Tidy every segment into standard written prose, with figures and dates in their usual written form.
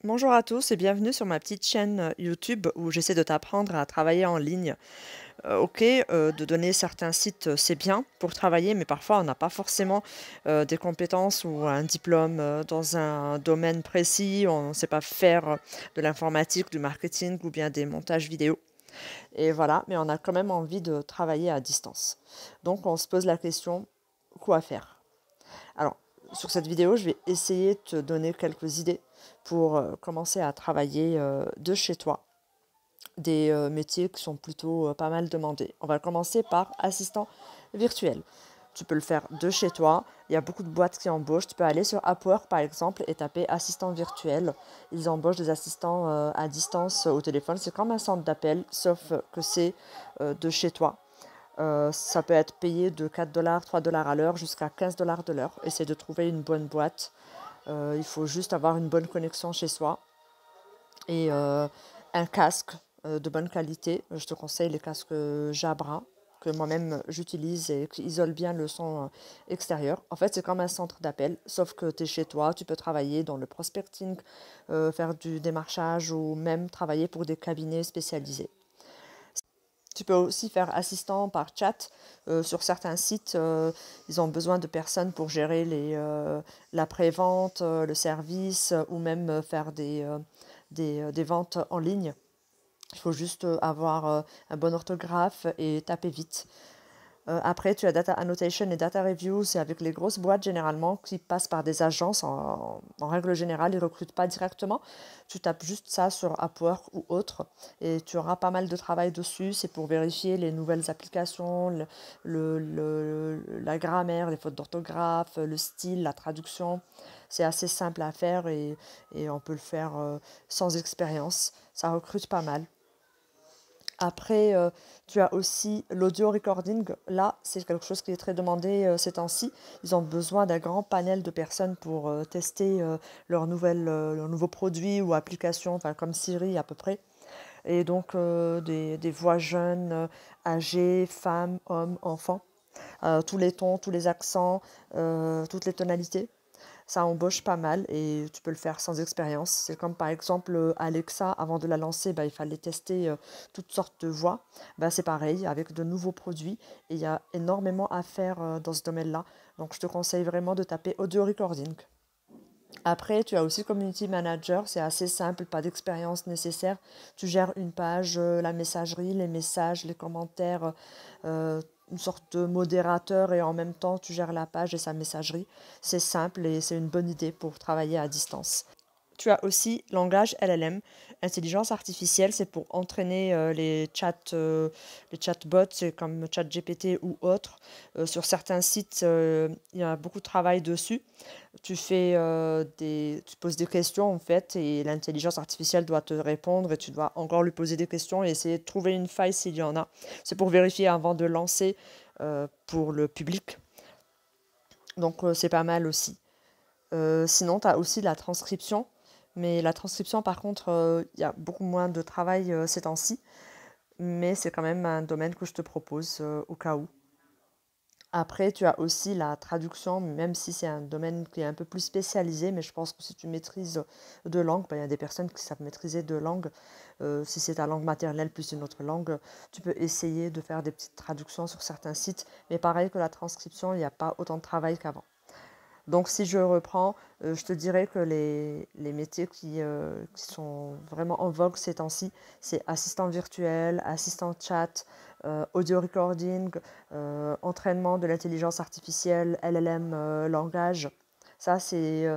Bonjour à tous et bienvenue sur ma petite chaîne YouTube où j'essaie de t'apprendre à travailler en ligne. Ok, de donner certains sites, c'est bien pour travailler, mais parfois on n'a pas forcément des compétences ou un diplôme dans un domaine précis, on ne sait pas faire de l'informatique, du marketing ou bien des montages vidéo. Et voilà, mais on a quand même envie de travailler à distance. Donc on se pose la question, quoi faire? Alors, sur cette vidéo, je vais essayer de te donner quelques idées pour commencer à travailler de chez toi, des métiers qui sont plutôt pas mal demandés. On va commencer par assistant virtuel. Tu peux le faire de chez toi. Il y a beaucoup de boîtes qui embauchent. Tu peux aller sur Upwork, par exemple, et taper assistant virtuel. Ils embauchent des assistants à distance au téléphone. C'est comme un centre d'appel, sauf que c'est de chez toi. Ça peut être payé de 4 dollars, 3 dollars à l'heure jusqu'à 15 dollars de l'heure. Essaye de trouver une bonne boîte. Il faut juste avoir une bonne connexion chez soi et un casque de bonne qualité. Je te conseille les casques Jabra que moi-même j'utilise et qui isolent bien le son extérieur. En fait, c'est comme un centre d'appel, sauf que tu es chez toi, tu peux travailler dans le prospecting, faire du démarchage ou même travailler pour des cabinets spécialisés. Tu peux aussi faire assistant par chat. Sur certains sites, ils ont besoin de personnes pour gérer la pré-vente, le service ou même faire des ventes en ligne. Il faut juste avoir un bon orthographe et taper vite. Après, tu as Data Annotation et Data Review, c'est avec les grosses boîtes généralement qui passent par des agences. En règle générale, ils ne recrutent pas directement. Tu tapes juste ça sur Upwork ou autre et tu auras pas mal de travail dessus. C'est pour vérifier les nouvelles applications, la grammaire, les fautes d'orthographe, le style, la traduction. C'est assez simple à faire et on peut le faire sans expérience. Ça recrute pas mal. Après, tu as aussi l'audio recording. Là, c'est quelque chose qui est très demandé ces temps-ci. Ils ont besoin d'un grand panel de personnes pour tester leurs nouveaux produits ou applications, enfin, comme Siri à peu près. Et donc, des voix jeunes, âgées, femmes, hommes, enfants. Tous les tons, tous les accents, toutes les tonalités. Ça embauche pas mal et tu peux le faire sans expérience. C'est comme par exemple Alexa, avant de la lancer, bah, il fallait tester toutes sortes de voix. Bah, c'est pareil avec de nouveaux produits et il y a énormément à faire dans ce domaine-là. Donc je te conseille vraiment de taper audio recording. Après, tu as aussi Community Manager, c'est assez simple, pas d'expérience nécessaire. Tu gères une page, la messagerie, les messages, les commentaires, une sorte de modérateur et en même temps tu gères la page et sa messagerie. C'est simple et c'est une bonne idée pour travailler à distance. Tu as aussi langage LLM, intelligence artificielle, c'est pour entraîner les chatbots, c'est comme ChatGPT ou autres. Sur certains sites, il y a beaucoup de travail dessus. Tu poses des questions en fait, et l'intelligence artificielle doit te répondre et tu dois encore lui poser des questions et essayer de trouver une faille s'il y en a. C'est pour vérifier avant de lancer pour le public. Donc c'est pas mal aussi. Sinon, tu as aussi la transcription. Mais la transcription, par contre, il y a beaucoup moins de travail ces temps-ci. Mais c'est quand même un domaine que je te propose au cas où. Après, tu as aussi la traduction, même si c'est un domaine qui est un peu plus spécialisé, mais je pense que si tu maîtrises deux langues, ben, il y a des personnes qui savent maîtriser deux langues. Si c'est ta langue maternelle plus une autre langue, tu peux essayer de faire des petites traductions sur certains sites. Mais pareil que la transcription, il n'y a pas autant de travail qu'avant. Donc si je reprends, je te dirais que les métiers qui sont vraiment en vogue ces temps-ci, c'est assistant virtuel, assistant chat, audio recording, entraînement de l'intelligence artificielle, LLM langage. Ça, c'est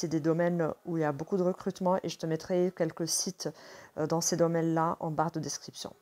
des domaines où il y a beaucoup de recrutement et je te mettrai quelques sites dans ces domaines-là en barre de description.